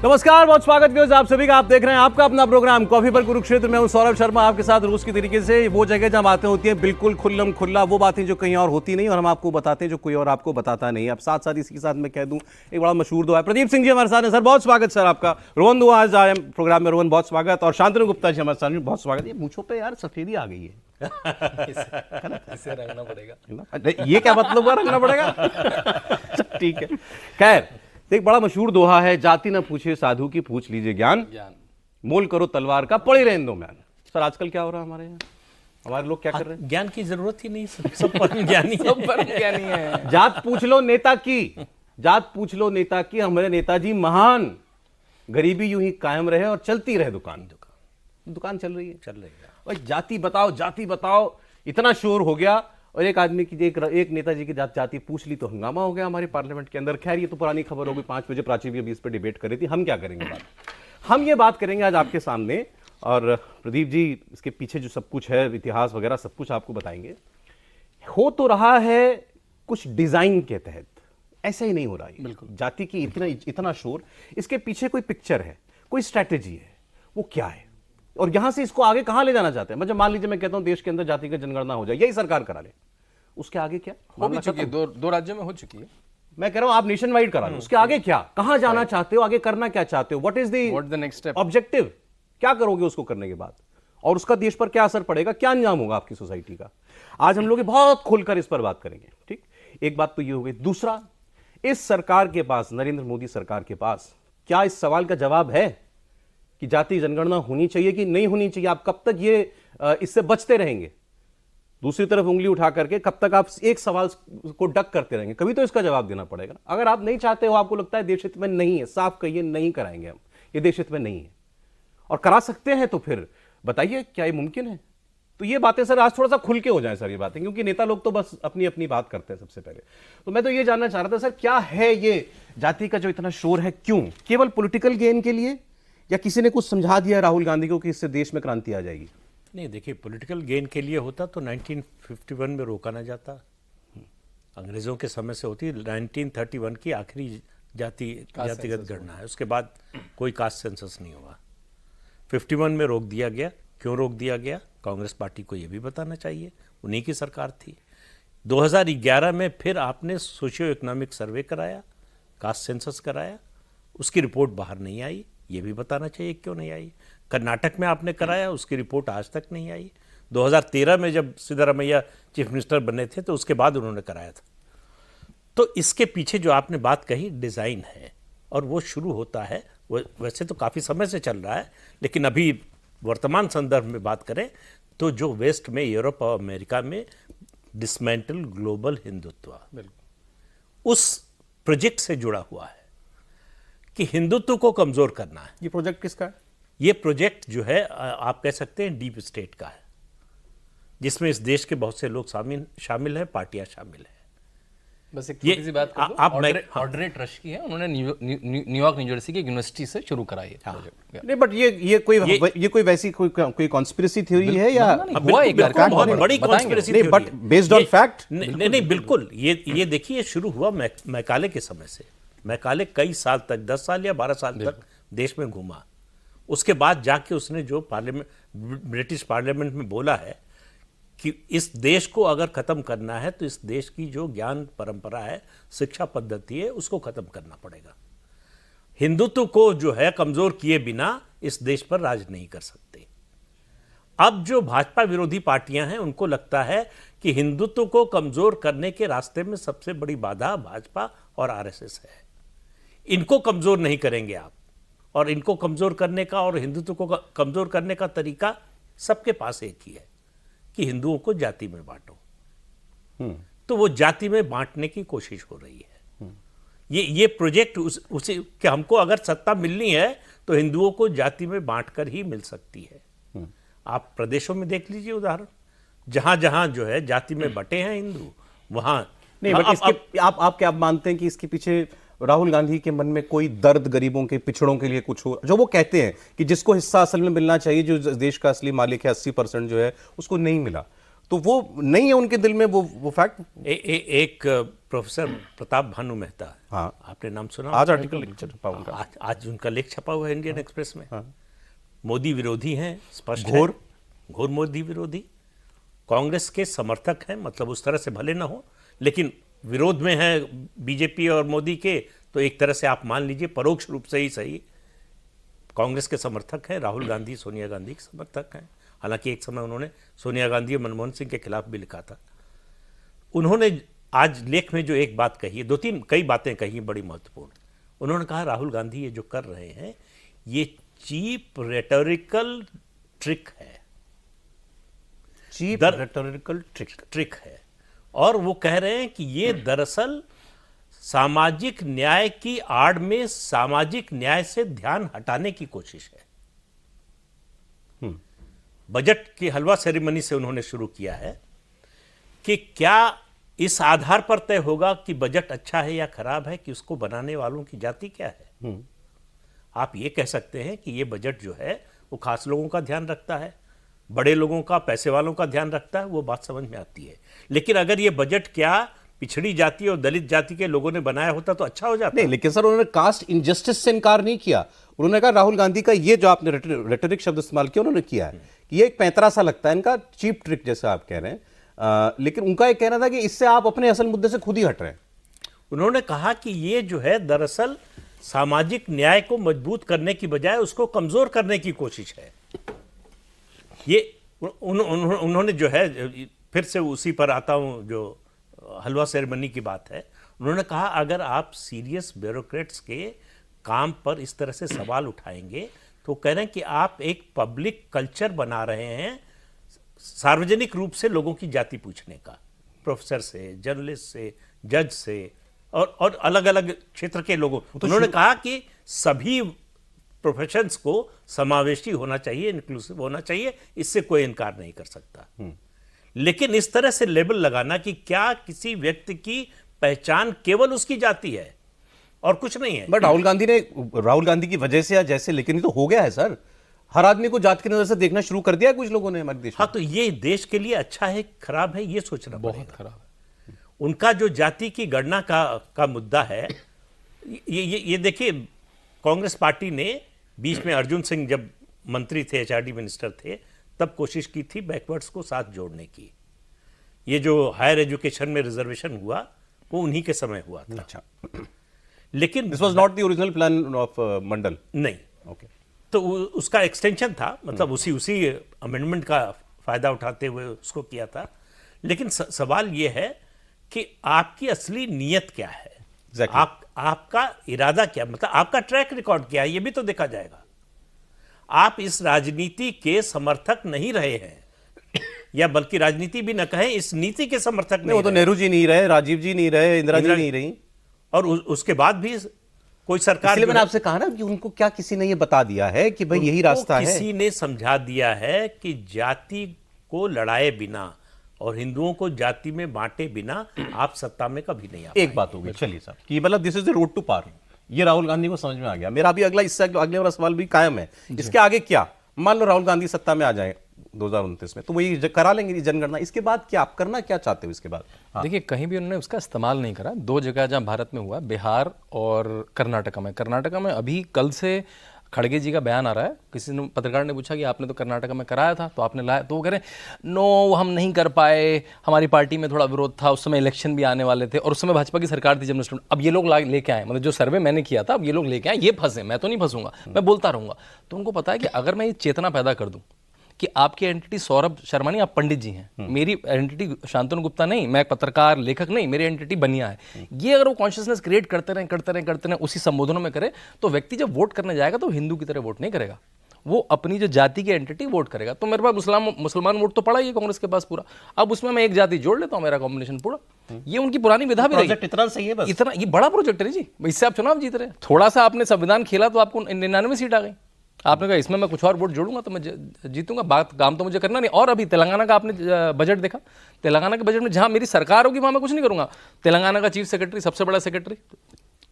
नमस्कार, बहुत स्वागत है आप सभी का। आप देख रहे हैं आपका अपना प्रोग्राम कॉफी पर कुरुक्षेत्र में। हूं सौरभ शर्मा आपके साथ। रोज की तरीके से वो जगह जहां बातें होती हैं बिल्कुल खुल्लम खुल्ला, वो बातें जो कहीं और होती नहीं और हम आपको बताते हैं जो कोई और आपको बताता नहीं। अब साथ साथ इसी के साथ मैं कह दूं एक बड़ा मशहूर दुआ है। प्रदीप सिंह जी हमारे साथ हैं। सर बहुत स्वागत सर आपका। रोहन दुआ आज आए प्रोग्राम में। रोहन बहुत स्वागत। और शांतनु गुप्ता जी हमारे साथ में, बहुत स्वागत। ये मूंछों पे यार सफेदी आ गई है। इसे रंगना पड़ेगा। ये क्या मतलब हुआ रंगना पड़ेगा? ठीक है। खैर, एक बड़ा मशहूर दोहा है, जाति न पूछे साधु की पूछ लीजिए ज्ञान, मोल करो तलवार का पड़े रहने दो म्यान। सर आजकल क्या हो रहा है हमारे यहाँ? हमारे लोग क्या कर रहे हैं? ज्ञान की जरूरत ही नहीं, सब परम ज्ञानी है। जात पूछ लो नेता की, जात पूछ लो नेता की, हमारे नेताजी महान। गरीबी यूं ही कायम रहे और चलती रहे दुकान चल रही है। और जाति बताओ, जाति बताओ, इतना शोर हो गया। और एक आदमी की एक नेताजी की जाति पूछ ली तो हंगामा हो गया हमारे पार्लियामेंट के अंदर। खैर ये तो पुरानी खबर हो गई। 5 बजे प्राची भी अभी इस पर डिबेट कर रही थी। हम क्या करेंगे बात? हम ये बात करेंगे आज आपके सामने। और प्रदीप जी इसके पीछे जो सब कुछ है, इतिहास वगैरह सब कुछ आपको बताएंगे। हो तो रहा है कुछ डिजाइन के तहत, ऐसा ही नहीं हो रहा है। बिल्कुल जाति की इतना शोर, इसके पीछे कोई पिक्चर है, कोई स्ट्रैटेजी है। वो क्या है और यहां से इसको आगे कहां ले जाना चाहते हैं? मतलब मान लीजिए मैं कहता हूं देश के अंदर जाति का जनगणना हो जाए, यही सरकार करा ले, उसके आगे क्या? हो भी चुकी है, दो राज्यों में हो चुकी है। मैं कह रहा हूं आप नेशन वाइड करा लो, उसके आगे क्या? कहां जाना चाहते हो? आगे करना क्या चाहते हो? What is the next step, objective? क्या करोगे उसको करने के बाद? और उसका देश पर क्या असर पड़ेगा? क्या अंजाम होगा आपकी सोसाइटी का? आज हम लोग बहुत खुलकर इस पर बात करेंगे। ठीक, एक बात तो ये हो गई। दूसरा, इस सरकार के पास, नरेंद्र मोदी सरकार के पास, क्या इस सवाल का जवाब है कि जाति जनगणना होनी चाहिए कि नहीं होनी चाहिए? आप कब तक ये इससे बचते रहेंगे? दूसरी तरफ उंगली उठा करके कब तक आप एक सवाल को डक करते रहेंगे? कभी तो इसका जवाब देना पड़ेगा। अगर आप नहीं चाहते हो, आपको लगता है देश हित में नहीं है, साफ कहिए नहीं कराएंगे हम, ये देश हित में नहीं है। और करा सकते हैं तो फिर बताइए क्या ये मुमकिन है? तो ये बातें सर आज थोड़ा सा खुल के हो जाए सर ये बातें, क्योंकि नेता लोग तो बस अपनी अपनी बात करते हैं सबसे पहले। तो मैं तो ये जानना चाह रहा था सर, क्या है ये जाति का जो इतना शोर है? क्यों? केवल पॉलिटिकल गेन के लिए, या किसी ने कुछ समझा दिया राहुल गांधी को कि इससे देश में क्रांति आ जाएगी? नहीं, देखिए, पॉलिटिकल गेन के लिए होता तो 1951 में रोका ना जाता। अंग्रेजों के समय से होती। 1931 की आखिरी जातिगत गणना है, उसके बाद कोई कास्ट सेंसस नहीं हुआ। 51 में रोक दिया गया। क्यों रोक दिया गया? कांग्रेस पार्टी को यह भी बताना चाहिए, उन्हीं की सरकार थी। 2011 में फिर आपने सोशियो इकोनॉमिक सर्वे कराया, कास्ट सेंसस कराया, उसकी रिपोर्ट बाहर नहीं आई, ये भी बताना चाहिए क्यों नहीं आई। कर्नाटक में आपने कराया, उसकी रिपोर्ट आज तक नहीं आई। 2013 में जब सिद्धारमैया चीफ मिनिस्टर बने थे तो उसके बाद उन्होंने कराया था। तो इसके पीछे जो आपने बात कही डिज़ाइन है, और वो शुरू होता है, वो वैसे तो काफ़ी समय से चल रहा है, लेकिन अभी वर्तमान संदर्भ में बात करें तो जो वेस्ट में, यूरोप और अमेरिका में डिसमेंटल ग्लोबल हिंदुत्व, उस प्रोजेक्ट से जुड़ा हुआ है कि हिंदुत्व को कमजोर करना है। ये प्रोजेक्ट किसका है? ये प्रोजेक्ट जो है आप कह सकते हैं डीप स्टेट का है, जिसमें इस देश के बहुत से लोग शामिल हैं, पार्टियां शामिल हैं। बस एक छोटी सी बात आप ऑड्रे ट्रश की है, उन्होंने न्यूयॉर्क न्यू जर्सी की यूनिवर्सिटी से शुरू कराई है प्रोजेक्ट। नहीं, बट ये कोई वैसी कोई कॉन्स्पिरेसी थ्योरी है या बहुत बड़ी conspiracy theory, but based on fact? नहीं, बिल्कुल। ये देखिए, शुरू हुआ मैकाले के समय से। मैकाले कई साल तक, 10 साल या 12 साल तक देश में घूमा। उसके बाद जाके उसने जो ब्रिटिश पार्लियामेंट में बोला है कि इस देश को अगर खत्म करना है तो इस देश की जो ज्ञान परंपरा है, शिक्षा पद्धति है, उसको खत्म करना पड़ेगा। हिंदुत्व को जो है कमजोर किए बिना इस देश पर राज नहीं कर सकते। अब जो भाजपा विरोधी पार्टियां हैं, उनको लगता है कि हिंदुत्व को कमजोर करने के रास्ते में सबसे बड़ी बाधा भाजपा और आरएसएस है। इनको कमजोर नहीं करेंगे आप, और इनको कमजोर करने का और हिंदुत्व को कमजोर करने का तरीका सबके पास एक ही है कि हिंदुओं को जाति में बांटो। तो वो जाति में बांटने की कोशिश हो रही है। ये प्रोजेक्ट उसे कि हमको अगर सत्ता मिलनी है तो हिंदुओं को जाति में बांटकर ही मिल सकती है। आप प्रदेशों में देख लीजिए उदाहरण, जहां जहां जो है जाति में बटे हैं हिंदू, वहां नहीं। बट आप क्या मानते हैं कि इसके पीछे राहुल गांधी के मन में कोई दर्द गरीबों के, पिछड़ों के लिए कुछ हो, जो वो कहते हैं कि जिसको हिस्सा असल में मिलना चाहिए, जो देश का असली मालिक है 80% जो है, उसको नहीं मिला? तो वो नहीं है उनके दिल में वो फैक्ट। एक प्रोफेसर प्रताप भानु मेहता, हाँ, आपने नाम सुना? आज आर्टिकल छपा उनका, आज उनका लेख छपा हुआ है इंडियन एक्सप्रेस में। हाँ। मोदी विरोधी हैं, स्पष्ट है, घोर घोर मोदी विरोधी। कांग्रेस के समर्थक हैं, मतलब उस तरह से भले ना हो, लेकिन विरोध में है बीजेपी और मोदी के, तो एक तरह से आप मान लीजिए परोक्ष रूप से ही सही कांग्रेस के समर्थक हैं। राहुल गांधी सोनिया गांधी के समर्थक हैं। हालांकि एक समय उन्होंने सोनिया गांधी और मनमोहन सिंह के खिलाफ भी लिखा था। उन्होंने आज लेख में जो एक बात कही है, कई बातें कही हैं बड़ी महत्वपूर्ण। उन्होंने कहा राहुल गांधी ये जो कर रहे हैं ये चीप रेटोरिकल ट्रिक है, चीप रेटोरिकल ट्रिक है, और वो कह रहे हैं कि ये दरअसल सामाजिक न्याय की आड़ में सामाजिक न्याय से ध्यान हटाने की कोशिश है। बजट की हलवा सेरेमनी से उन्होंने शुरू किया है कि क्या इस आधार पर तय होगा कि बजट अच्छा है या खराब है कि उसको बनाने वालों की जाति क्या है। आप ये कह सकते हैं कि ये बजट जो है वो खास लोगों का ध्यान रखता है, बड़े लोगों का, पैसे वालों का ध्यान रखता है, वो बात समझ में आती है। लेकिन अगर ये बजट क्या पिछड़ी जाति और दलित जाति के लोगों ने बनाया होता तो अच्छा हो जाता। नहीं, लेकिन सर उन्होंने कास्ट इनजस्टिस से इनकार नहीं किया। उन्होंने कहा राहुल गांधी का ये जो आपने रेटोरिक शब्द इस्तेमाल किया उन्होंने किया है कि ये एक पैंतरा सा लगता है इनका, चीप ट्रिक जैसे आप कह रहे हैं। लेकिन उनका एक कहना था कि इससे आप अपने असल मुद्दे से खुद ही हट रहे हैं। उन्होंने कहा कि ये जो है दरअसल सामाजिक न्याय को मजबूत करने की बजाय उसको कमजोर करने की कोशिश है। ये उन्होंने जो है, फिर से उसी पर आता हूं जो हलवा सेरेमनी की बात है, उन्होंने कहा अगर आप सीरियस ब्यूरोक्रेट्स के काम पर इस तरह से सवाल उठाएंगे तो कह रहे हैं कि आप एक पब्लिक कल्चर बना रहे हैं सार्वजनिक रूप से लोगों की जाति पूछने का, प्रोफेसर से, जर्नलिस्ट से, जज से और अलग अलग क्षेत्र के लोगों। उन्होंने कहा कि सभी प्रोफेशंस को समावेशी होना चाहिए, इंक्लूसिव होना चाहिए, इससे कोई इनकार नहीं कर सकता। लेकिन इस तरह से लेबल लगाना कि क्या किसी व्यक्ति की पहचान केवल उसकी जाति है और कुछ नहीं है। बट राहुल गांधी की वजह से या जैसे, लेकिन ये तो हो गया है सर, हर आदमी को जात की नजर से देखना शुरू कर दिया है कुछ लोगों ने हमारे देश में। हाँ, तो ये देश के लिए अच्छा है खराब है ये सोचना बहुत खराब है। उनका जो जाति की गणना का मुद्दा है, ये देखिए, कांग्रेस पार्टी ने बीच में अर्जुन सिंह जब मंत्री थे, एचआरडी मिनिस्टर थे, तब कोशिश की थी बैकवर्ड्स को साथ जोड़ने की। ये जो हायर एजुकेशन में रिजर्वेशन हुआ वो उन्हीं के समय हुआ था। अच्छा, लेकिन this was not the original plan of Mandal. नहीं, ओके, तो उसका एक्सटेंशन था, मतलब उसी अमेंडमेंट का फायदा उठाते हुए उसको किया था। लेकिन सवाल ये है कि आपकी असली नीयत क्या है। exactly. आपका इरादा क्या, मतलब आपका ट्रैक रिकॉर्ड क्या है, ये भी तो देखा जाएगा। आप इस राजनीति के समर्थक नहीं रहे हैं, या बल्कि राजनीति भी न कहें, इस नीति के समर्थक नहीं। वो तो नेहरू जी नहीं रहे, राजीव जी नहीं रहे, इंदिरा जी नहीं रही, और उसके बाद भी कोई सरकार। इसलिए मैंने आपसे कहा ना कि उनको क्या किसी ने ये बता दिया है कि भाई यही रास्ता है। किसी ने समझा दिया है कि जाति को लड़ाए बिना और हिंदुओं को जाति में बांटे बिना आप सत्ता में कभी नहीं आ। एक बात होगी, चलिए साहब, कि मतलब this is the road to पार, ये राहुल गांधी को समझ में आ गया। मेरा अभी इससे अगले वाला सवाल भी कायम है, इसके आगे क्या? मान लो राहुल गांधी सत्ता में आ जाए 2029 में, तो वही करा लेंगे जनगणना, इसके बाद क्या आप करना क्या चाहते हो इसके बाद? हाँ। देखिए, कहीं भी उन्होंने उसका इस्तेमाल नहीं करा। दो जगह जहां भारत में हुआ, बिहार और कर्नाटका में अभी कल से खड़गे जी का बयान आ रहा है। किसी ने, पत्रकार ने पूछा कि आपने तो कर्नाटका में कराया था, तो आपने लाया, तो वो कह रहे हैं नो हम नहीं कर पाए, हमारी पार्टी में थोड़ा विरोध था, उस समय इलेक्शन भी आने वाले थे और उस समय भाजपा की सरकार थी जब। अब ये लोग लेके आए, मतलब जो सर्वे मैंने किया था, अब ये लोग लेके आए, ये फंसे, मैं तो नहीं फंसूंगा, मैं बोलता रहूंगा। तो उनको पता है कि अगर मैं ये चेतना पैदा कर दूं कि आपकी आइडेंटिटी सौरभ शर्मा नहीं, आप पंडित जी हैं, मेरी आइडेंटिटी शांतनु गुप्ता नहीं, मैं पत्रकार लेखक नहीं, मेरी आइडेंटिटी बनिया है, ये अगर वो कॉन्शियसनेस क्रिएट करते रहें उसी संबोधनों में करें, तो व्यक्ति जब वोट करने जाएगा तो हिंदू की तरह वोट नहीं करेगा, वो अपनी जो जाति की आइडेंटिटी वोट करेगा। तो मेरे पास मुसलमान वोट तो पड़ा ही है कांग्रेस के पास पूरा, अब उसमें मैं एक जाति जोड़ लेता हूं, मेरा कॉम्बिनेशन पूरा। ये उनकी पुरानी विधा भी रही। इतना सही है बस, इतना ये बड़ा प्रोजेक्ट है जी, इससे आप चुनाव जीत रहे हैं। थोड़ा सा आपने संविधान खेला तो आपको 99 सीट आ गई। आपने कहा इसमें मैं कुछ और वोट जोड़ूंगा तो मैं जीतूंगा, बात काम तो मुझे करना नहीं। और अभी तेलंगाना का आपने बजट देखा, तेलंगाना के बजट में जहां मेरी सरकार होगी वहां मैं कुछ नहीं करूंगा। तेलंगाना का चीफ सेक्रेटरी, सबसे बड़ा सेक्रेटरी,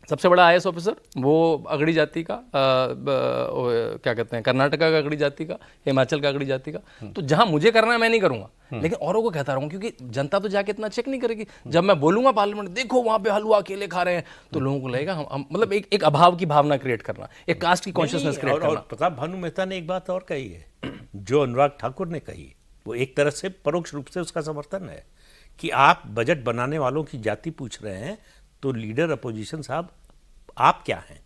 सबसे बड़ा आईएएस ऑफिसर वो अगड़ी जाति का क्या कहते हैं, कर्नाटका का अगड़ी जाति का, हिमाचल का अगड़ी जाति का। तो जहां मुझे करना है मैं नहीं करूंगा, लेकिन औरों को कहता रहूंगा, क्योंकि जनता तो जाके इतना चेक नहीं करेगी। जब मैं बोलूंगा पार्लियामेंट, देखो वहां पे हलवा अकेले खा रहे हैं, तो लोगों को लगेगा हम मतलब एक अभाव की भावना क्रिएट करना, एक कास्ट की कॉन्शियसनेस क्रिएट करना। और प्रताप भानु मेहता ने एक बात और कही है जो अनुराग ठाकुर ने कही, वो एक तरह से परोक्ष रूप से उसका समर्थन है कि आप बजट बनाने वालों की जाति पूछ रहे हैं, तो लीडर अपोजिशन साहब आप क्या हैं?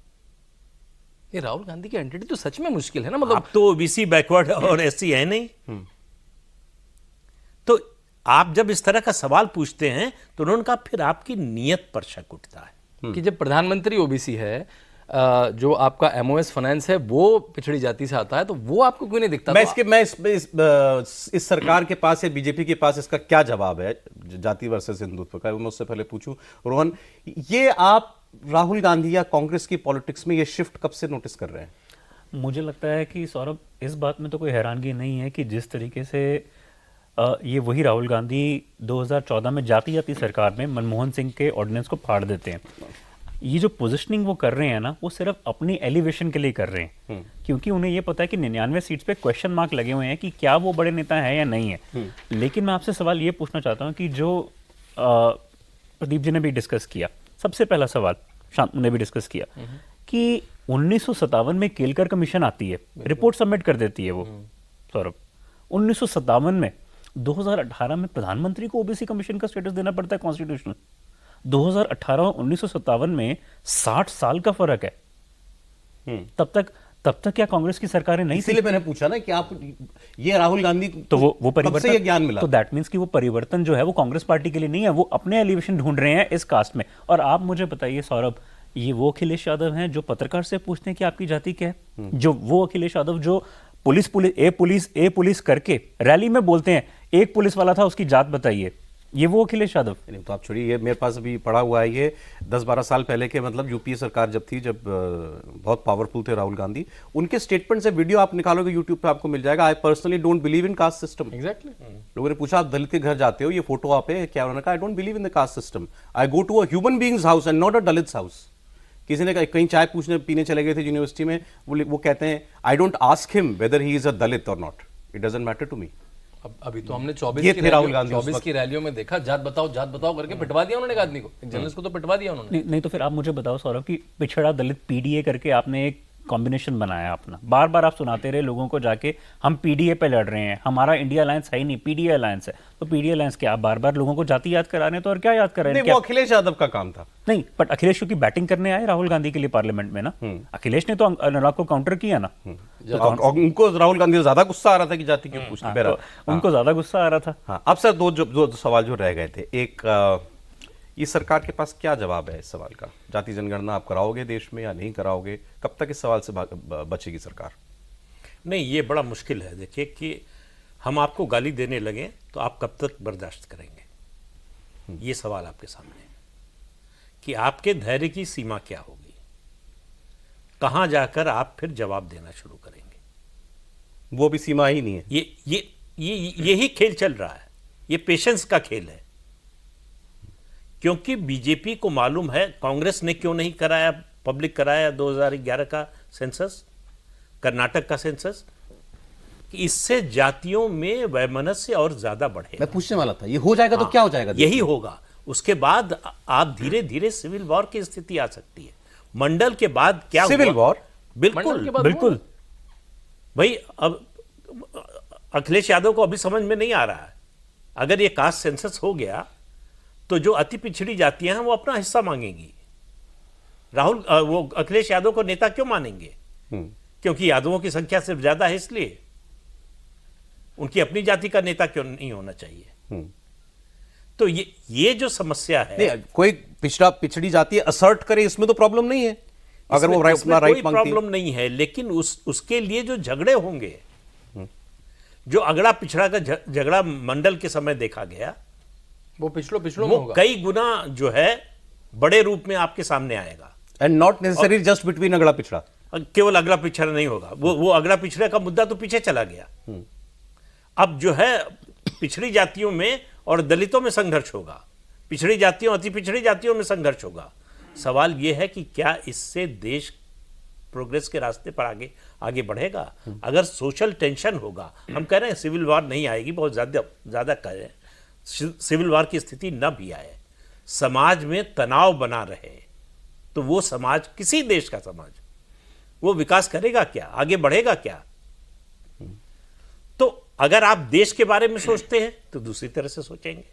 ये राहुल गांधी की एंटिटी तो सच में मुश्किल है ना, मतलब आप तो ओबीसी बैकवर्ड और एससी है नहीं। तो आप जब इस तरह का सवाल पूछते हैं तो उन्होंने कहा फिर आपकी नीयत पर शक उठता है कि जब प्रधानमंत्री ओबीसी है, जो आपका एमओएस फाइनेंस है वो पिछड़ी जाति से आता है, तो वो आपको क्यों नहीं दिखता? इस सरकार के पास या बीजेपी के पास इसका क्या जवाब है जाति वर्सेस हिंदुत्व का? मैं उससे पहले पूछूं रोहन, ये आप राहुल गांधी या कांग्रेस की पॉलिटिक्स में ये शिफ्ट कब से नोटिस कर रहे हैं? मुझे लगता है कि सौरभ, इस बात में तो कोई हैरानगी नहीं है कि जिस तरीके से ये वही राहुल गांधी 2014 में जाति जाति सरकार में मनमोहन सिंह के ऑर्डिनेंस को फाड़ देते हैं। ये जो पोजिशनिंग वो कर रहे हैं ना, वो सिर्फ अपनी एलिवेशन के लिए कर रहे हैं, क्योंकि उन्हें ये पता है कि 99 सीट्स पे क्वेश्चन मार्क लगे हुए हैं कि क्या वो बड़े नेता है या नहीं है। लेकिन मैं आपसे सवाल ये पूछना चाहता हूँ कि जो प्रदीप जी ने भी डिस्कस किया, सबसे पहला सवाल शांतनु ने भी डिस्कस किया कि 1957 में केलकर कमीशन आती है, रिपोर्ट सबमिट कर देती है वो सौरभ। 1957 में 2018 में प्रधानमंत्री को ओबीसी कमीशन का स्टेटस देना पड़ता है कॉन्स्टिट्यूशनल। 2018 और 1957 में 60 साल का फर्क है। तब तक क्या कांग्रेस की सरकारें नहीं थी? इसीलिए मैंने पूछा ना कि आप ये राहुल गांधी तो वो परिवर्तन, ये ज्ञान मिला, तो दैट मीन्स कि वो परिवर्तन जो है वो कांग्रेस पार्टी के लिए नहीं है, वो अपने एलिवेशन ढूंढ रहे हैं इस कास्ट में। और आप मुझे बताइए सौरभ, ये वो अखिलेश यादव हैं जो पत्रकार से पूछते हैं कि आपकी जाति क्या है? जो वो अखिलेश यादव जो पुलिस करके रैली में बोलते हैं एक पुलिस वाला था उसकी जात बताइए, ये वो अखिलेश यादव? नहीं तो आप छोड़िए, ये मेरे पास अभी पड़ा हुआ है, ये 10-12 साल पहले के, मतलब यूपीए सरकार जब थी, जब बहुत पावरफुल थे राहुल गांधी, उनके स्टेटमेंट से वीडियो आप निकालोगे यूट्यूब पे आपको मिल जाएगा। I personally don't believe in caste system. Exactly. लोगों ने पूछा आप दलित के घर जाते हो, ये फोटो आप है क्या? उन्होंने कहा I don't believe in the caste system, I go to a human beings house and not a Dalit house. किसी ने कहीं चाय पूछने पीने चले गए थे यूनिवर्सिटी में, वो कहते हैं I don't ask him whether he is a Dalit और not, it doesn't matter to me. अभी तो हमने 24 की रैलियों में देखा, जात बताओ करके पिटवा दिया उन्होंने एक आदमी को, एक जर्नलिस्ट को तो पिटवा दिया उन्होंने। नहीं तो फिर आप मुझे बताओ सौरभ कि पिछड़ा दलित पीडीए करके आपने एक कॉम्बिनेशन बनाया अपना, बार बार आप सुनाते रहे लोगों को जाके हम पीडीए पे लड़ रहे हैं, हमारा इंडिया अलायंस है ही नहीं, पीडीए अलायंस है। तो पीडीए अलायंस क्या आप बार बार लोगों को जाति याद करा रहे हैं? तो और क्या याद कर रहे हैं? वो अखिलेश यादव का काम था। नहीं, बट अखिलेश क्योंकि बैटिंग करने आए राहुल गांधी के लिए पार्लियामेंट में ना, अखिलेश ने तो अनुराग को काउंटर किया ना। तो उनको राहुल गांधी से ज्यादा गुस्सा आ रहा था कि जाति क्यों पूछती। तो उनको ज्यादा गुस्सा आ रहा था। हाँ, अब सर दो सवाल जो रह गए थे, एक ये सरकार के पास क्या जवाब है इस सवाल का? जाति जनगणना आप कराओगे देश में या नहीं कराओगे? कब तक इस सवाल से बचेगी सरकार? नहीं, ये बड़ा मुश्किल है। देखिए कि हम आपको गाली देने लगे तो आप कब तक बर्दाश्त करेंगे? ये सवाल आपके सामने है कि आपके धैर्य की सीमा क्या होगी, कहां जाकर आप फिर जवाब देना शुरू करेंगे? वो भी सीमा ही नहीं है। यही खेल चल रहा है, ये पेशेंस का खेल है। क्योंकि बीजेपी को मालूम है कांग्रेस ने क्यों नहीं कराया, पब्लिक कराया 2011 का सेंसस, कर्नाटक का सेंसस, कि इससे जातियों में वैमनस्य और ज्यादा बढ़े। मैं पूछने वाला था, ये हो जाएगा तो क्या हो जाएगा? यही होगा। उसके बाद आप धीरे धीरे सिविल वॉर की स्थिति आ सकती है। मंडल के बाद क्या सिविल वॉर? बिल्कुल भाई, अब अखिलेश यादव को अभी समझ में नहीं आ रहा है, अगर ये कास्ट सेंसस हो गया तो जो अति पिछड़ी जातियां हैं वो अपना हिस्सा मांगेंगी। वो अखिलेश यादव को नेता क्यों मानेंगे? क्योंकि यादवों की संख्या सिर्फ ज्यादा है, इसलिए उनकी अपनी जाति का नेता क्यों नहीं होना चाहिए? तो ये जो समस्या है, कोई पिछड़ी जाति असर्ट करे, इसमें तो प्रॉब्लम नहीं है अगर वो अपना राइट मांगती है। प्रॉब्लम नहीं है, लेकिन उसके लिए जो झगड़े होंगे, जो अगड़ा पिछड़ा का झगड़ा मंडल के समय देखा गया, वो पिछड़ों में होगा। कई गुना जो है बड़े रूप में आपके सामने आएगा। And not necessary just between अगड़ा पिछड़ा। केवल अगड़ा पिछड़ा नहीं होगा, वो अगड़ा पिछड़े का मुद्दा तो पीछे चला गया। अब जो है पिछड़ी जातियों में और दलितों में संघर्ष होगा, पिछड़ी जातियों अति पिछड़ी जातियों में संघर्ष होगा। सवाल ये है कि क्या इससे देश प्रोग्रेस के रास्ते पर आगे आगे बढ़ेगा? अगर सोशल टेंशन होगा, हम कह रहे हैं सिविल वार नहीं आएगी, बहुत ज़्यादा कह रहे हैं, सिविल वार की स्थिति न भी आए, समाज में तनाव बना रहे, तो वो समाज, किसी देश का समाज, वो विकास करेगा क्या, आगे बढ़ेगा क्या? तो अगर आप देश के बारे में सोचते हैं तो दूसरी तरह से सोचेंगे,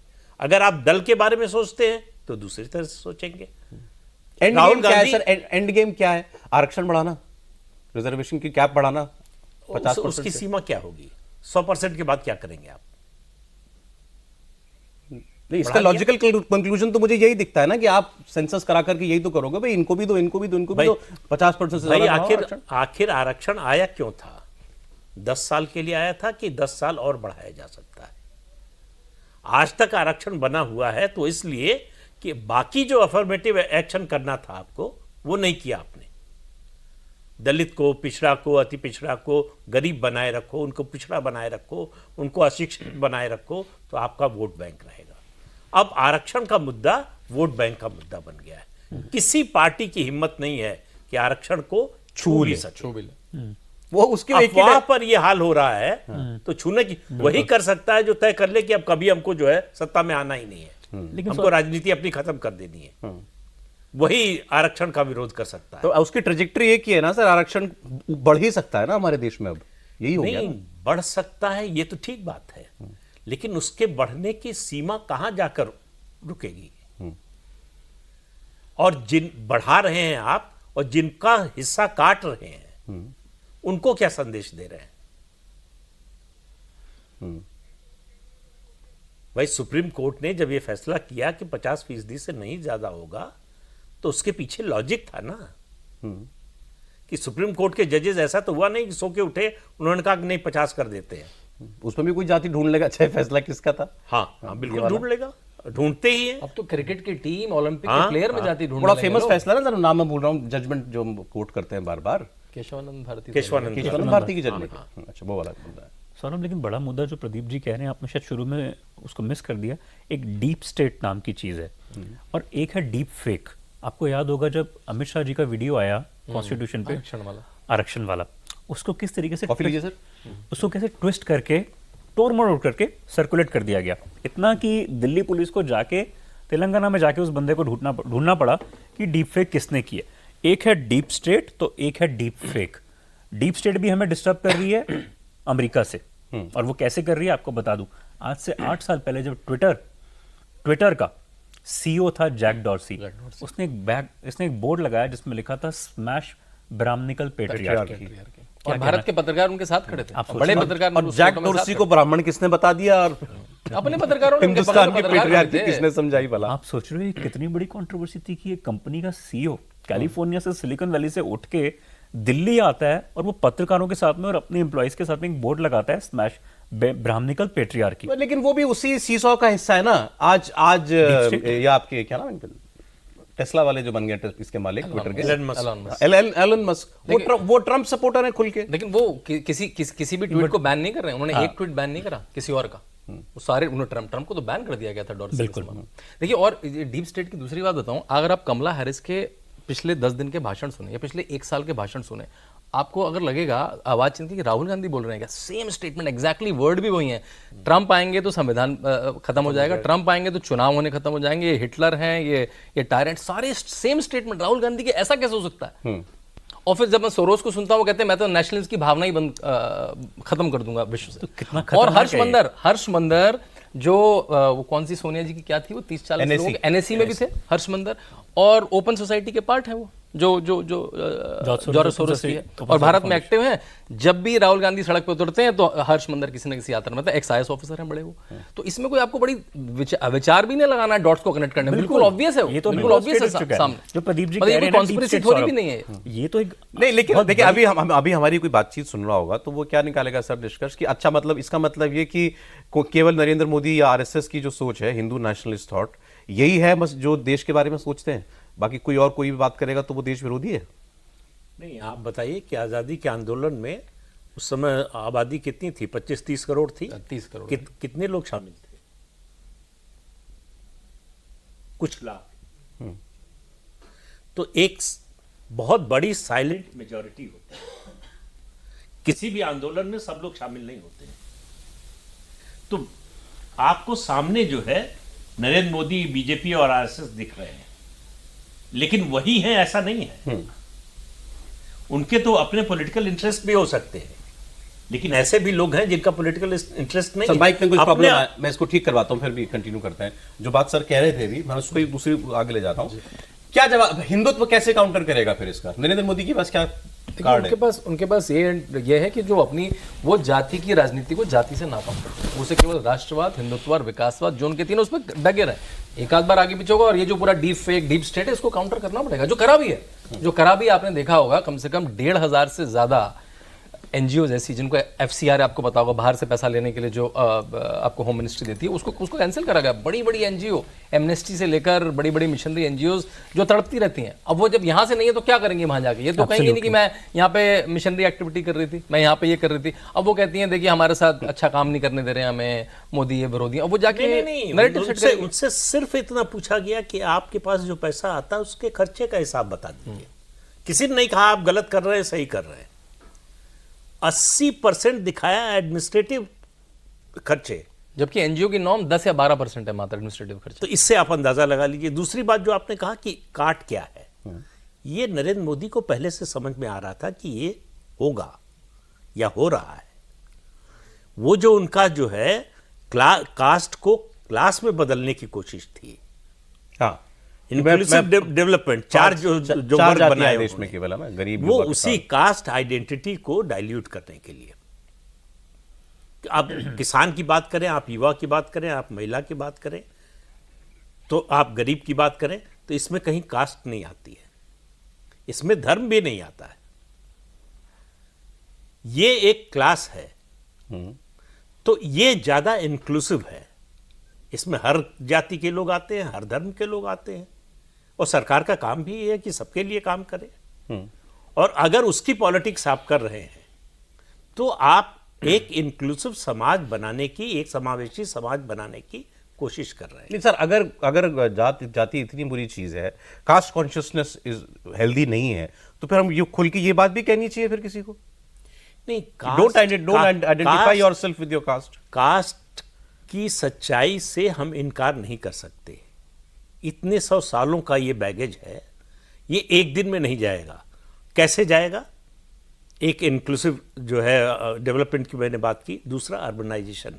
अगर आप दल के बारे में सोचते हैं तो दूसरी तरह से सोचेंगे। एंड राहुल गेम क्या है गांधी- सर? एंड गेम क्या है? आरक्षण बढ़ाना, रिजर्वेशन की कैप बढ़ाना, 50% उसकी से? सीमा क्या होगी? 100% के बाद क्या करेंगे आप? नहीं, इसका बढ़ा दिया? लॉजिकल कंक्लूजन तो मुझे यही दिखता है ना कि आप सेंसस करा करके यही तो करोगे, भाई इनको भी दो, इनको भी दो, इनको भी भाई- दो, 50% से भाई ज्यादा बढ़ाओ आरक्षण। आखिर आरक्षण आया क्यों था? 10 साल के लिए आया था कि 10 साल और बढ़ाया जा सकता है? आज तक आरक्षण बना हुआ है तो इसलिए कि बाकी जो अफर्मेटिव एक्शन करना था आपको, वो नहीं किया आपने। दलित को, पिछड़ा को, अति पिछड़ा को गरीब बनाए रखो, उनको पिछड़ा बनाए रखो, उनको अशिक्षित बनाए रखो, तो आपका वोट बैंक रहेगा। अब आरक्षण का मुद्दा वोट बैंक का मुद्दा बन गया है। किसी पार्टी की हिम्मत नहीं है कि आरक्षण को छू भी सके। वो उसकी एक ही वहां पर यह हाल हो रहा है, तो छूने की वही कर सकता है जो तय कर ले कि अब कभी हमको जो है सत्ता में आना ही नहीं है, लेकिन हमको राजनीति अपनी खत्म कर देनी है, वही आरक्षण का विरोध कर सकता है। तो उसकी ट्रेजेक्टरी एक ही है ना सर, आरक्षण बढ़ ही सकता है ना हमारे देश में, अब यही हो गया नहीं, ना। बढ़ सकता है, ये तो ठीक बात है, लेकिन उसके बढ़ने की सीमा कहां जाकर रुकेगी? और जिन बढ़ा रहे हैं आप और जिनका हिस्सा काट रहे हैं, उनको क्या संदेश दे रहे हैं? भाई, सुप्रीम कोर्ट ने जब यह फैसला किया कि 50% से नहीं ज्यादा होगा, तो उसके पीछे लॉजिक था ना कि सुप्रीम कोर्ट के जजेस, ऐसा तो हुआ नहीं कि सो के उठे, उन्होंने कहा कि नहीं 50 कर देते हैं। उसमें भी कोई जाति ढूंढ लेगा, चाहे फैसला किसका था। हाँ, बिल्कुल ढूंढ लेगा, ढूंढते ही हैं। अब तो क्रिकेट की टीम, ओलंपिक हाँ, के प्लेयर में जाती ढूंढ बड़ा लेंगे फेमस लोग। फैसला ना, जरा नाम मैं भूल रहा हूँ, जजमेंट जो हम कोर्ट करते हैं बार बार, केशवानंद भारती। केशवानंद भारती की जजमेंट। अच्छा, वो वाला मुद्दा है। सौरभ, लेकिन बड़ा मुद्दा जो प्रदीप जी कह रहे हैं, आपने शायद शुरू में उसको मिस कर दिया। एक डीप स्टेट नाम की चीज़ है और एक है डीप फेक। आपको याद होगा जब अमित शाह जी का वीडियो आया कॉन्स्टिट्यूशन पे, आरक्षण वाला, उसको किस तरीके से कॉफी लीजिए सर। उसको कैसे ट्विस्ट करके, तोड़ मरोड़ करके सर्कुलेट कर दिया गया, इतना कि दिल्ली पुलिस को जाके, तेलंगाना में जाके उस बंदे को ढूंढना पड़ा कि डीप फेक किसने की है। एक है डीप स्टेट तो एक है डीप फेक। डीप स्टेट भी हमें डिस्टर्ब कर रही है अमेरिका से, और वो कैसे कर रही है आपको बता दूं। आज से 8 साल पहले जब ट्विटर का सीईओ था जैक डॉर्सी, उसने एक बोर्ड लगाया जिसमें लिखा था स्मैश ब्राह्मणिकल पेट्रियार्की। और भारत के पत्रकार उनके साथ खड़े थे, आप बड़े सोचिए। पत्रकार और जैक डोर्सी को ब्राह्मण किसने बता दिया, और अपने पत्रकारों ने उनके हिंदुस्तान बगल की में पत्रकार पेट्रियार्की खड़े थे। किसने समझाई भला? आप सोच रहे हो ये कितनी बड़ी कंट्रोवर्सी थी कि एक कंपनी का सीईओ कैलिफोर्निया से, सिलिकॉन वैली से उठ के दिल्ली आता है और वो पत्रकारों के साथ में और अपने एम्प्लॉइज के साथ में एक बोर्ड लगाता है, स्मैश ब्राह्मणिकल पेट्रियार्की। लेकिन वो भी उसी सीसॉ का हिस्सा है ना। आज ये आपके क्या नाम है, टेस्ला वाले जो बन गए इसके मालिक, ट्विटर के, Elon Musk. Elon Musk. Elon Musk, वो ट्रम्प सपोर्टर है खुल के। लेकिन वो किसी भी ट्वीट को बैन नहीं कर रहे हैं। उन्होंने एक ट्वीट बैन नहीं करा किसी और का, वो सारे उन्होंने ट्रम्प को तो बैन कर दिया गया था डॉर्सी के समय। देखिए, और डीप स्टेट की दूसरी बात बताऊं, अगर आप कमला हैरिस के पिछले 10 दिन के भाषण सुने या पिछले 1 साल के भाषण सुने, आपको अगर लगेगा आवाज चिंती कि राहुल गांधी बोल रहे हैं क्या, सेम स्टेटमेंट, एग्जैक्टली वर्ड भी वही है। ट्रम्प आएंगे तो संविधान खत्म हो जाएगा, ट्रम्प आएंगे तो चुनाव होने खत्म हो जाएंगे, ये हिटलर हैं, ये टायरेंट, सारे सेम स्टेटमेंट राहुल गांधी के। ऐसा कैसे हो सकता है? और फिर जब मैं सोरोस को सुनता हूँ, वो कहते हैं मैं तो नेशनलिज्म की भावना ही खत्म कर दूंगा विश्व से। तो कितना और खतरनाक है हर्ष मंदर जो वो कौन सी सोनिया जी की क्या थी, वो 30-40 लोग एनएससी में भी थे, हर्ष मंदर, और ओपन सोसाइटी के पार्ट है वो, जो जॉर्ज सोरोस की है, और भारत में एक्टिव हैं। जब भी राहुल गांधी सड़क पे उतरते हैं तो हर्ष मंदर किसी न किसी यात्रा में, एक्स IAS ऑफिसर हैं बड़े वो। तो इसमें कोई आपको बड़ी विचार भी नहीं लगाना है डॉट्स को कनेक्ट करने में, बिल्कुल ऑब्वियस है, ये तो बिल्कुल ऑब्वियस है चुका है। सामने। जो प्रदीप जी मतलब कह ये रहे हैं कोई ना, deep conspiracy state थोड़ी सौरभ, भी नहीं है। ये तो एक नहीं, लेकिन बहुत देखिए, बड़ी- अभी हमारी कोई बातचीत सुन रहा होगा तो वो क्या निकालेगा सर निष्कर्ष कि अच्छा, मतलब इसका मतलब ये कि केवल नरेंद्र मोदी या आरएसएस की जो सोच है, हिंदू नेशनलिस्ट थॉट, यही है बस जो देश के बारे में सोचते हैं, बाकी कोई भी बात करेगा तो वो देश विरोधी है। नहीं, आप बताइए कि आज़ादी के आंदोलन में उस समय आबादी कितनी थी? 25-30 करोड़ थी। 30 करोड़। कितने लोग शामिल थे? कुछ लाख। तो एक बहुत बड़ी साइलेंट मेजॉरिटी होती है। किसी भी आंदोलन में सब लोग शामिल नहीं होते हैं। तो आपको सामने जो है नरेंद्र मोदी, बीजेपी और आरएसएस दिख रहे हैं, लेकिन वही है ऐसा नहीं है। उनके तो अपने पॉलिटिकल इंटरेस्ट भी हो सकते हैं, लेकिन ऐसे भी लोग हैं जिनका पॉलिटिकल इंटरेस्ट नहीं सर है। माइक में कुछ अपने- प्रॉब्लम है, मैं इसको ठीक करवाता हूं, फिर भी कंटिन्यू करते हैं। जो बात सर कह रहे थे भी, मैं उसको एक दूसरी आगे ले जाता हूं। क्या जवाब, हिंदुत्व कैसे काउंटर करेगा फिर इसका? नरेंद्र मोदी के पास क्या कार्ड है? उनके पास ये है कि जो अपनी वो जाति की राजनीति को जाति से नापा, उसे केवल राष्ट्रवाद, हिंदुत्ववाद, विकासवाद जो उनके तीनों उसमें डगे रहे। एक आध बार आगे पीछे होगा और ये जो पूरा डीप फेक डीप स्टेट है इसको काउंटर करना पड़ेगा, जो करा भी है। जो करा भी आपने देखा होगा, कम से कम 1,500 से ज्यादा एनजीओ जैसी, जिनको एफसीआर आपको पता होगा, बाहर से पैसा लेने के लिए जो आपको होम मिनिस्ट्री देती है, उसको कैंसिल करा गया। बड़ी बड़ी एनजीओ, एमनेस्टी से लेकर बड़ी बड़ी मिशनरी एनजीओ जो तड़पती रहती हैं, अब वो जब यहाँ से नहीं है तो क्या करेंगे वहां जाके? ये तो कहेंगे नहीं कि मैं यहाँ पे मिशनरी एक्टिविटी कर रही थी, मैं यहाँ पे ये कर रही थी। अब वो कहती हैं देखिए हमारे साथ अच्छा काम नहीं करने दे रहे हैं हमें मोदी, ये विरोधी। अब वो जाके narrative set करेंगे। उनसे सिर्फ इतना पूछा गया कि आपके पास जो पैसा आता है उसके खर्चे का हिसाब बता दीजिए। किसी ने नहीं कहा आप गलत कर रहे हैं, सही कर रहे हैं। 80% दिखाया एडमिनिस्ट्रेटिव खर्चे, जबकि एनजीओ की नॉर्म 10 या 12% है मात्र एडमिनिस्ट्रेटिव खर्च। तो इससे आप अंदाजा लगा लीजिए। दूसरी बात जो आपने कहा कि काट क्या है, ये नरेंद्र मोदी को पहले से समझ में आ रहा था कि ये होगा या हो रहा है। वो जो उनका जो है कास्ट को क्लास में बदलने की कोशिश थी, हाँ, इंक्लूसिव डेवलपमेंट, चार जो चार वर्ग जातियां बनाए हैं देश में उन्होंने, केवल, है ना, गरीब वो युवा, उसी किसान। कास्ट आइडेंटिटी को डाइल्यूट करने के लिए। आप किसान की बात करें, आप युवा की बात करें, आप महिला की बात करें, तो आप गरीब की बात करें, तो इसमें कहीं कास्ट नहीं आती है, इसमें धर्म भी नहीं आता है। ये एक क्लास है, तो ये ज्यादा इंक्लूसिव है। इसमें हर जाति के लोग आते हैं, हर धर्म के लोग आते हैं, और सरकार का काम भी ये है कि सबके लिए काम करे। और अगर उसकी पॉलिटिक्स आप कर रहे हैं तो आप एक इंक्लूसिव समाज बनाने की, एक समावेशी समाज बनाने की कोशिश कर रहे हैं। नहीं सर, अगर जाति इतनी बुरी चीज है, कास्ट कॉन्शियसनेस इज हेल्दी नहीं है, तो फिर हम ये खुल के ये बात भी कहनी चाहिए फिर किसी को। नहीं, don't identify yourself with your caste. Caste की सच्चाई से हम इनकार नहीं कर सकते। इतने 100 सालों का ये बैगेज है, ये एक दिन में नहीं जाएगा। कैसे जाएगा? एक इंक्लूसिव जो है डेवलपमेंट की मैंने बात की, दूसरा अर्बनाइजेशन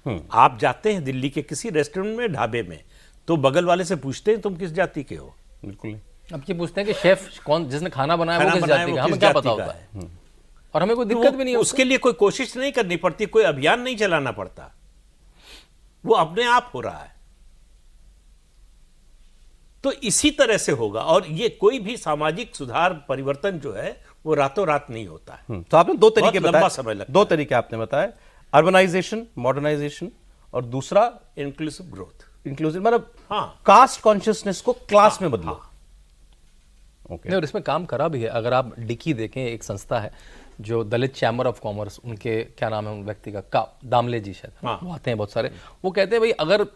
है। आप जाते हैं दिल्ली के किसी रेस्टोरेंट में, ढाबे में, तो बगल वाले से पूछते हैं तुम किस जाति के हो? बिल्कुल नहीं। अब ये पूछते हैं कि शेफ कौन, जिसने खाना बनाया वो खाना किस बनाया जाति वो का, किस हमें क्या जाति पता का होता है? है? और हमें कोई तो दिक्कत भी नहीं है उसके लिए कोई कोशिश नहीं करनी पड़ती, कोई अभियान नहीं चलाना पड़ता, वो अपने आप हो रहा है। तो इसी तरह से होगा। और ये कोई भी सामाजिक सुधार, परिवर्तन जो है वो रातों रात नहीं होता है। तो आपने दो तरीके बहुत लंबा बताए, समय लगता दो तरीके आपने बताए, अर्बनाइजेशन, मॉडर्नाइजेशन, और दूसरा इंक्लूसिव ग्रोथ। इंक्लूसिव, मतलब हाँ। कास्ट कॉन्शियसनेस को क्लास में बदलो। ओके। नहीं, और इसमें काम करा भी है। अगर आप डिकी देखें, एक संस्था है जो दलित चैम्बर ऑफ कॉमर्स, उनके क्या नाम है उन व्यक्ति का, दामले जी शायद, हाँ। वो आते हैं बहुत सारे। वो कहते हैं भाई अगर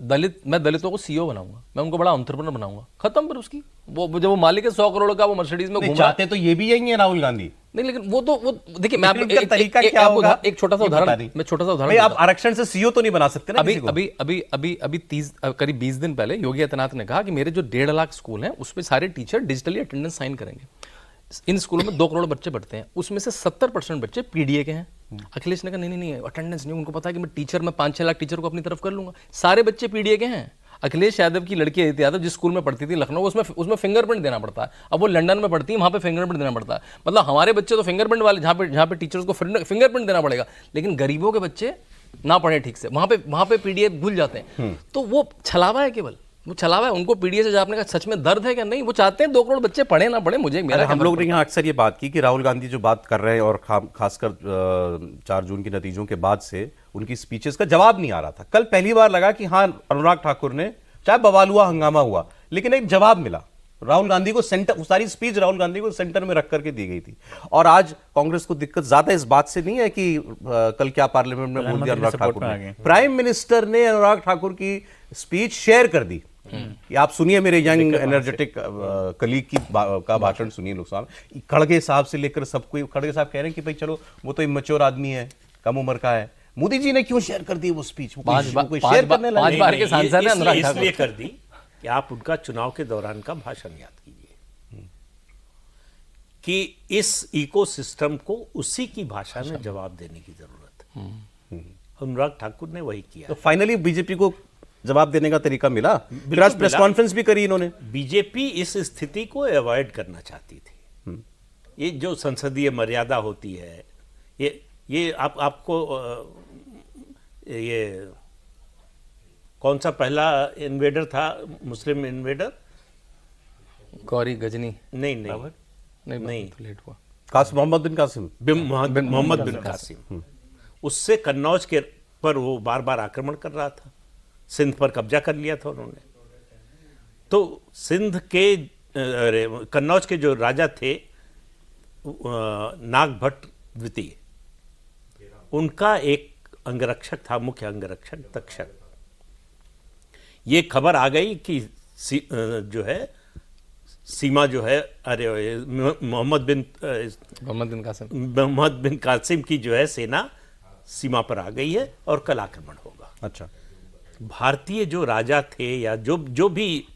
मैं दलितों को सीईओ बनाऊंगा, मैं उनको बड़ा एंटरप्रेन्योर बनाऊंगा, खत्म। पर उसकी वो जब वो मालिक है 100 करोड़ का, वो मर्सिडीज में घूमा। चाहते तो ये भी यही है राहुल गांधी। नहीं, लेकिन वो देखिए, मैं लेकिन उनका तरीका क्या होगा? एक छोटा सा ये बता उदाहरण, नहीं। मैं छोटा सा उदाहरण भाई, आप देता आरक्षण से सीईओ तो नहीं बना सकते ना अभी किसी को। अभी 30 करीब 20 दिन पहले योगी आदित्यनाथ ने कहा कि मेरे जो 1.5 लाख स्कूल हैं उसमें सारे टीचर डिजिटली अटेंडेंस साइन करेंगे। इन स्कूलों में 2 करोड़ बच्चे पढ़ते हैं, उसमें से 70% बच्चे पीडीए के हैं। अखिलेश ने कहा नहीं अटेंडेंस नहीं, उनको पता है कि मैं टीचर में 5-6 लाख टीचर को अपनी तरफ कर लूंगा। सारे बच्चे पीडीए के हैं। अखिलेश यादव की लड़की अदिति यादव जिस स्कूल में पढ़ती थी लखनऊ, उसमें फिंगरप्रिंट देना पड़ता है। अब वो लंदन में पढ़ती है, वहाँ पे फिंगरप्रिंट देना पड़ता है। मतलब हमारे बच्चे तो फिंगरप्रिंट वाले, जहाँ पे टीचर्स को फिंगरप्रिंट देना पड़ेगा, लेकिन गरीबों के बच्चे ना पढ़े ठीक से, वहाँ पे पीडीए भूल जाते हैं। तो वो छलावा है, केवल वो छलावा है। उनको पीडीए से आपने कहा सच में दर्द है क्या? नहीं, वो चाहते हैं 2 करोड़ बच्चे पढ़े ना पढ़े, मुझे मेरा हम लोग ने यहाँ अक्सर ये बात की कि राहुल गांधी जो बात कर रहे हैं, और खासकर 4 जून के नतीजों के बाद से उनकी स्पीचेस का जवाब नहीं आ रहा था। कल पहली बार लगा कि हाँ, अनुराग ठाकुर ने, चाहे बवाल हुआ, हंगामा हुआ, लेकिन एक जवाब मिला। राहुल गांधी को सेंटर, सारी स्पीच राहुल गांधी को सेंटर में रख करके दी गई थी। और आज कांग्रेस को दिक्कत ज्यादा इस बात से नहीं है कि कल क्या पार्लियामेंट में बोल दिया अनुराग ठाकुर ने। प्राइम मिनिस्टर ने अनुराग ठाकुर की स्पीच शेयर कर दी ये आप सुनिए मेरे यंग एनर्जेटिक कलीग का भाषण सुनिए लोकसभा में। खड़गे साहब से लेकर सबको, खड़गे साहब कह रहे हैं कि भाई चलो वो तो इमैच्योर आदमी है, कम उम्र का है, मोदी जी ने क्यों शेयर कर दी वो स्पीच? पांच बार के सांसद हैं अनुराग ठाकुर। इसलिए कर दी कि आप उनका चुनाव के दौरान का भाषण याद कीजिए कि इस इकोसिस्टम को उसी की भाषा में जवाब देने की जरूरत है। अनुराग ठाकुर ने वही किया। तो फाइनली बीजेपी को जवाब देने का तरीका मिला। फिर आज प्रेस कॉन्फ्रेंस भी करी इन्होंने। बीजेपी इस स्थिति को अवॉइड करना चाहती थी। ये जो संसदीय मर्यादा होती है, ये आपको ये कौन सा पहला इन्वेडर था, मुस्लिम इन्वेडर? गौरी गजनी नहीं नहीं तो लेट हुआ। मोहम्मद बिन कासिम, मोहम्मद बिन कासिम। उससे कन्नौज के पर वो बार बार आक्रमण कर रहा था, सिंध पर कब्जा कर लिया था उन्होंने। तो सिंध के कन्नौज के जो राजा थे नागभट्ट द्वितीय, उनका एक अंगरक्षक था, मुख्य अंगरक्षक तक्षक। ये खबर आ गई कि जो है सीमा जो है, अरे मोहम्मद बिन कासिम की जो है सेना सीमा पर आ गई है और कल आक्रमण होगा। अच्छा, भारतीय जो राजा थे या जो भी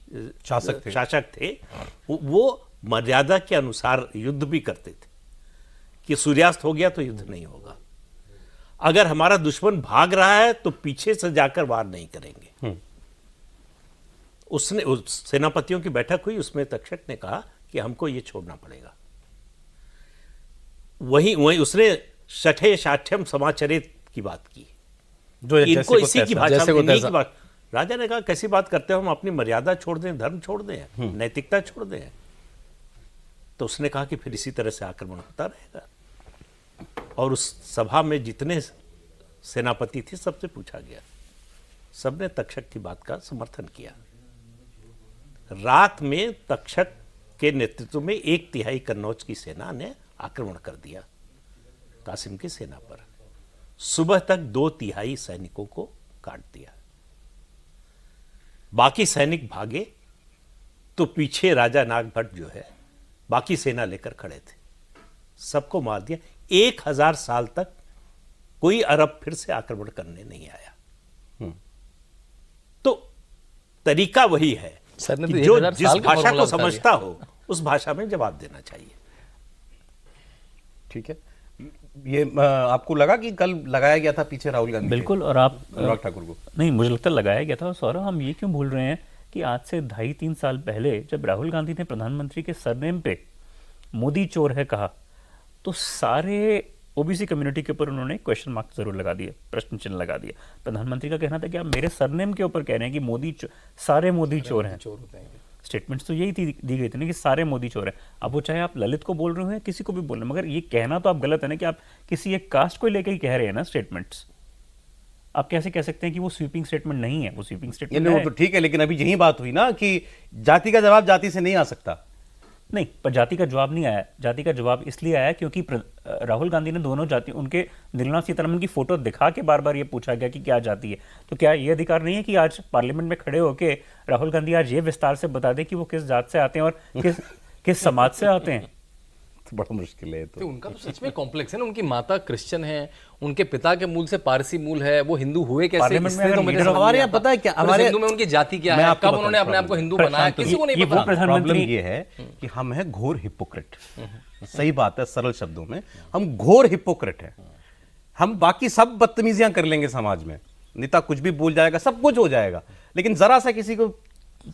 शासक थे वो मर्यादा के अनुसार युद्ध भी करते थे कि सूर्यास्त हो गया तो युद्ध नहीं होगा। अगर हमारा दुश्मन भाग रहा है तो पीछे से जाकर वार नहीं करेंगे। उसने सेनापतियों की बैठक हुई, उसमें तक्षक ने कहा कि हमको ये छोड़ना पड़ेगा। वही उसने शठे शाठ्यम समाचरित की बात की, जो इनको इसी की भाषा में नहीं की बात। राजा ने कहा कैसी बात करते हो, हम अपनी मर्यादा छोड़ दें, धर्म छोड़ दें, नैतिकता छोड़ दें? तो उसने कहा कि फिर इसी तरह से आक्रमण होता रहेगा। और उस सभा में जितने सेनापति थे सबसे पूछा गया, सबने तक्षक की बात का समर्थन किया। रात में तक्षक के नेतृत्व में 1/3 कन्नौज की सेना ने आक्रमण कर दिया कासिम की सेना पर। सुबह तक 2/3 सैनिकों को काट दिया। बाकी सैनिक भागे तो पीछे राजा नागभट्ट जो है बाकी सेना लेकर खड़े थे, सबको मार दिया। 1000 साल तक कोई अरब फिर से आक्रमण करने नहीं आया। तो तरीका वही है सर ने कि तो जो 1000 जिस साल का भाषा फॉर्मूला को बता समझता हो उस भाषा में जवाब देना चाहिए। ठीक है। ये आपको लगा कि कल लगाया गया था पीछे राहुल गांधी? बिल्कुल। और आप अनुराग ठाकुर को नहीं, मुझे लगता है लगाया गया था। और सौरभ, हम ये क्यों भूल रहे हैं कि आज से 2.5-3 साल पहले जब राहुल गांधी ने प्रधानमंत्री के सरनेम पे मोदी चोर है कहा, तो सारे ओबीसी कम्युनिटी के ऊपर उन्होंने क्वेश्चन मार्क जरूर लगा दिए, प्रश्न चिन्ह लगा दिया। प्रधानमंत्री का कहना था कि आप मेरे सरनेम के ऊपर कह रहे हैं कि सारे मोदी चोर हैं। स्टेटमेंट्स तो यही दी गई थी ना कि सारे मोदी चोर हैं। अब वो चाहे आप ललित को बोल रहे हो या किसी को भी बोल रहे हो, मगर ये कहना तो आप गलत है ना कि आप किसी एक कास्ट को लेकर ही कह रहे हैं ना स्टेटमेंट्स। आप कैसे कह सकते हैं कि वो स्वीपिंग स्टेटमेंट नहीं है? वो स्वीपिंग स्टेटमेंट है। वो तो ठीक है, लेकिन अभी यही बात हुई ना कि जाति का जवाब जाति से नहीं आ सकता। नहीं, पर जाति का जवाब नहीं आया। जाति का जवाब इसलिए आया क्योंकि राहुल गांधी ने दोनों जाति, उनके निर्मला सीतारमण की फोटो दिखा के बार बार ये पूछा गया कि क्या जाति है। तो क्या ये अधिकार नहीं है कि आज पार्लियामेंट में खड़े होके राहुल गांधी आज ये विस्तार से बता दे कि वो किस जात से आते हैं और किस समाज से आते हैं? तो बड़ा मुश्किल है। तो उनका तो सच में कॉम्प्लेक्स है ना। उनकी माता क्रिश्चियन है, उनके पिता के मूल से पारसी मूल है, वो हिंदू हुए कैसे? हमारे यहाँ पता है क्या, हमारे हिंदू में उनकी जाति क्या है, कब उन्होंने अपने आप को हिंदू बनाया, किसी को नहीं पता। प्रॉब्लम ये है कि हम हैं घोर हिपोक्रेट। सही बात है, सरल शब्दों में हम घोर हिपोक्रेट हैं। हम बाकी सब बदतमीजियां कर लेंगे समाज में, नेता कुछ भी बोल जाएगा, सब कुछ हो जाएगा, लेकिन जरा सा किसी को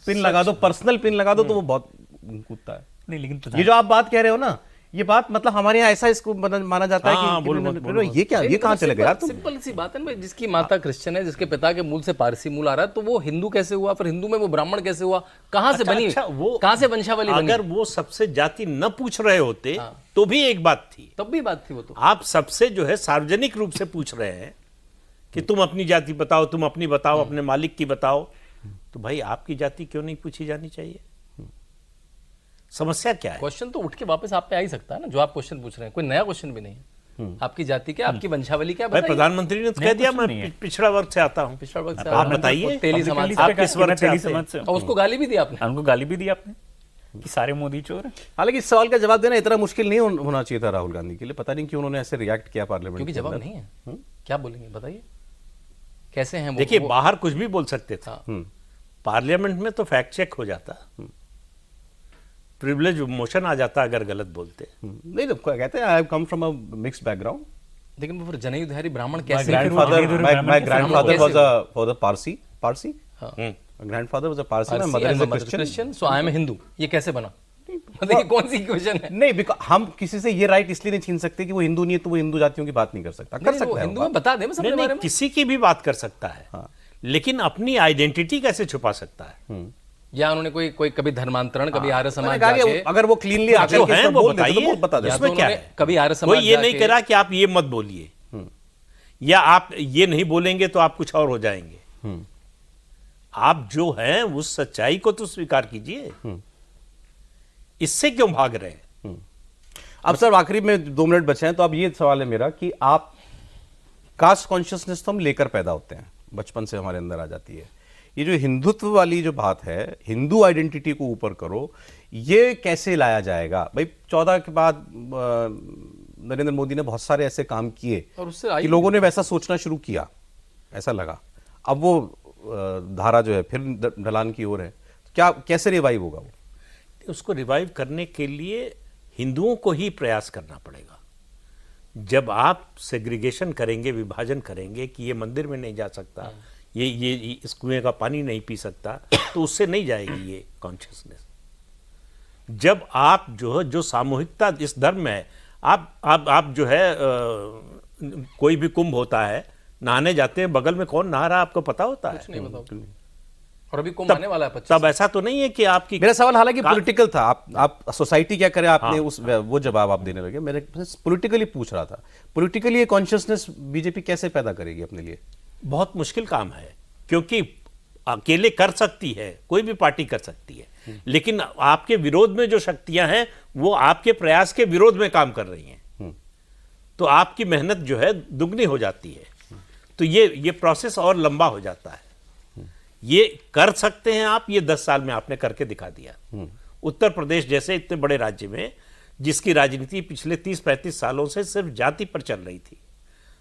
पिन लगा दो, पर्सनल पिन लगा दो, तो वो बहुत कूदता है। नहीं, लेकिन ये जो आप बात कह रहे हो ना, ये बात मतलब हमारे यहाँ ऐसा इसको माना जाता है कि ये क्या, ये कहाँ चले गए? सिंपल सी बात है ना, जिसकी माता क्रिश्चियन है, जिसके पिता के मूल से पारसी मूल आ रहा है, तो वो हिंदू कैसे हुआ? फिर हिंदू में वो ब्राह्मण कैसे हुआ? कहाँ से बनी? कहाँ से वंशावली बनी? अगर वो सबसे जाति न पूछ रहे होते तो भी एक बात थी, तब भी बात थी। वो तो आप सबसे जो है सार्वजनिक रूप से पूछ रहे हैं कि तुम अपनी जाति बताओ, तुम अपनी बताओ, अपने मालिक की बताओ, तो भाई आपकी जाति क्यों नहीं पूछी जानी चाहिए? समस्या क्या है? क्वेश्चन तो उठ के वापस आप पे आ ही सकता है ना, जो आप क्वेश्चन पूछ रहे हैं। कोई नया क्वेश्चन भी नहीं है। आपकी जाति क्या, आपकी वंशावली क्या भाई बताइए। प्रधानमंत्री ने तो कह नहीं, दिया कुछ मैं नहीं है। पिछड़ा वर्ग से आता हूँ। पिछड़ा वर्ग से आप बताइए। तेली समाज से। आप किस वर्ग से तेली आते हैं? समाज से। और उसको गाली भी दी आपने। उनको गाली भी दी आपने कि सारे मोदी चोर हैं। हालांकि इस सवाल का जवाब देना इतना मुश्किल नहीं होना चाहिए था राहुल गांधी के लिए, पता नहीं क्यों उन्होंने ऐसे रिएक्ट किया पार्लियामेंट क्योंकि के जवाब अंदर। नहीं है, क्या बोलेंगे बताइए, कैसे हैं वो। देखिए वो- बाहर कुछ भी बोल सकते थे, हाँ। पार्लियामेंट में तो फैक्ट चेक हो जाता, प्रिविलेज मोशन आ जाता अगर गलत बोलते। नहीं तो कहते हैं I have come from a mixed background. लेकिन वो फिर जनयुद्धधारी ब्राह्मण कैसे grandfather my grandfather was a Parsi hmm. Grandfather was a Parsi, my mother is a Christian. Christian, so I am Hindu, ये कैसे बना? मतलब ये कौन सी क्वेश्चन है? नहीं, बिकॉज हम किसी से ये राइट इसलिए नहीं छीन सकते कि वो हिंदू नहीं है तो वो हिंदू जातियों की बात नहीं कर सकता। कर नहीं, वो सकता है हिंदू वो में बता दे, मैं सबके नहीं बारे नहीं में। किसी की भी बात कर सकता है, लेकिन अपनी आइडेंटिटी कैसे छुपा सकता है? या उन्होंने कोई कभी धर्मांतरण, कभी आर्य मैंने समाज कहा कि जाके, अगर वो क्लीनली आकर जो के इस है पर वो बोल देते तो बताइए, वो बता देते। या उसमें तो क्या उन्होंने है? कभी आर्य समाज कोई ये नहीं जाके- कह रहा कि आप ये मत बोलिए, या आप ये नहीं बोलेंगे तो आप कुछ और हो जाएंगे। आप जो हैं उस सच्चाई को तो स्वीकार कीजिए, इससे क्यों भाग रहे हैं? अब सर आखिरी में 2 मिनट बचे हैं, तो अब ये सवाल है मेरा कि आप कास्ट कॉन्शियसनेस तो हम लेकर पैदा होते हैं, बचपन से हमारे अंदर आ जाती है। ये जो हिंदुत्व वाली जो बात है, हिंदू आइडेंटिटी को ऊपर करो, ये कैसे लाया जाएगा? भाई 14 के बाद नरेंद्र मोदी ने बहुत सारे ऐसे काम किए और उससे आई कि लोगों ने वैसा सोचना शुरू किया, ऐसा लगा। अब वो धारा जो है फिर ढलान की ओर है, क्या कैसे रिवाइव होगा वो? उसको रिवाइव करने के लिए हिंदुओं को ही प्रयास करना पड़ेगा। जब आप सेग्रीगेशन करेंगे, विभाजन करेंगे कि ये मंदिर में नहीं जा सकता, ये इस कुएं का पानी नहीं पी सकता, तो उससे नहीं जाएगी ये कॉन्शियसनेस। जब आप जो सामूहिकता इस धर्म में है, आप जो है कोई भी कुंभ होता है, नहाने जाते हैं, बगल में कौन नहा रहा है आपको पता होता है? कुछ नहीं बताओ। और अभी कुंभ आने वाला है 25। तब ऐसा तो नहीं है कि आपकी मेरा सवाल हालांकि पॉलिटिकल था। आप सोसाइटी क्या करे, आपने उस वो जवाब आप देने लगे। मैंने पॉलिटिकली पूछ रहा था, पॉलिटिकली ये कॉन्शियसनेस बीजेपी कैसे पैदा करेगी अपने लिए? बहुत मुश्किल काम है, क्योंकि अकेले कर सकती है, कोई भी पार्टी कर सकती है, लेकिन आपके विरोध में जो शक्तियां हैं वो आपके प्रयास के विरोध में काम कर रही हैं, तो आपकी मेहनत जो है दुगनी हो जाती है। तो ये प्रोसेस और लंबा हो जाता है। ये कर सकते हैं आप, ये 10 साल में आपने करके दिखा दिया। उत्तर प्रदेश जैसे इतने बड़े राज्य में, जिसकी राजनीति पिछले 30-35 सालों से सिर्फ जाति पर चल रही थी,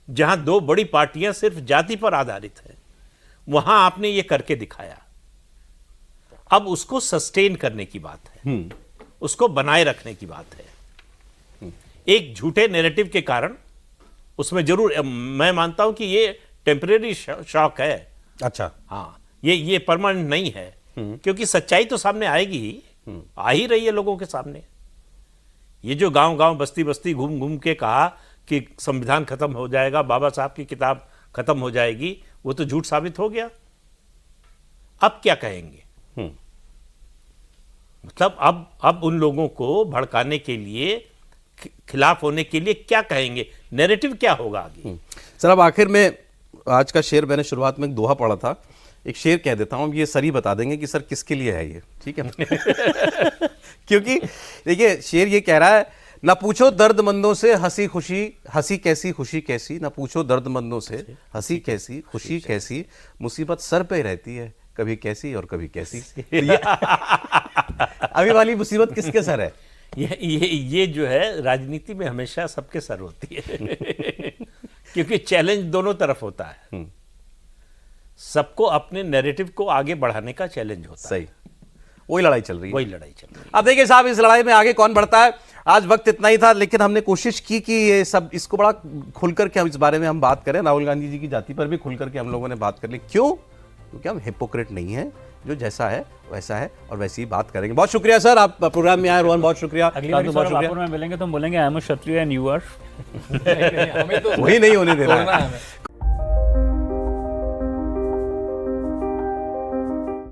जहां 2 बड़ी पार्टियां सिर्फ जाति पर आधारित है, वहां आपने ये करके दिखाया। अब उसको सस्टेन करने की बात है, उसको बनाए रखने की बात है। एक झूठे नैरेटिव के कारण उसमें जरूर मैं मानता हूं कि ये टेम्परेरी शॉक है। अच्छा, हाँ, ये परमानेंट नहीं है, क्योंकि सच्चाई तो सामने आएगी ही, आ ही रही है लोगों के सामने। ये जो गांव-गांव बस्ती-बस्ती घूम-घूम के कहा कि संविधान खत्म हो जाएगा, बाबा साहब की किताब खत्म हो जाएगी, वो तो झूठ साबित हो गया। अब क्या कहेंगे? मतलब अब उन लोगों को भड़काने के लिए, खिलाफ होने के लिए क्या कहेंगे? नैरेटिव क्या होगा आगे? सर अब आखिर में आज का शेर मैंने शुरुआत में एक दोहा पढ़ा था, एक शेर कह देता हूं। ये सर ही बता देंगे कि सर किसके लिए है ये, ठीक है? क्योंकि देखिए शेर ये कह रहा है, ना पूछो दर्दमंदों से हंसी खुशी, हंसी कैसी खुशी कैसी, ना पूछो दर्दमंदों से हंसी कैसी खुशी कैसी, मुसीबत सर पे रहती है, कभी कैसी और कभी कैसी। तो ये अभी वाली मुसीबत किसके सर है? ये जो है राजनीति में हमेशा सबके सर होती है क्योंकि चैलेंज दोनों तरफ होता है। सबको अपने नैरेटिव को आगे बढ़ाने का चैलेंज होता है। सही, वही लड़ाई चल रही है। वही लड़ाई चल रही है। अब देखिए साहब, इस लड़ाई में आगे कौन बढ़ता है। आज वक्त इतना ही था, लेकिन हमने कोशिश की कि ये सब इसको बड़ा खुलकर के हम इस बारे में हम बात करें। राहुल गांधी जी की जाति पर भी खुलकर के हम लोगों ने बात कर ली। क्यों? क्योंकि हम हिपोक्रेट नहीं है, जो जैसा है वैसा है और वैसी ही बात करेंगे। बहुत शुक्रिया सर, आप प्रोग्राम में आए। रोहन बहुत शुक्रिया। अगली बार बहुत शुक्रिया। में मिलेंगे तो हम बोलेंगे I am a Kshatriya and you are हमें तो वही नहीं होने दे रहा तोड़ना है। है हमें।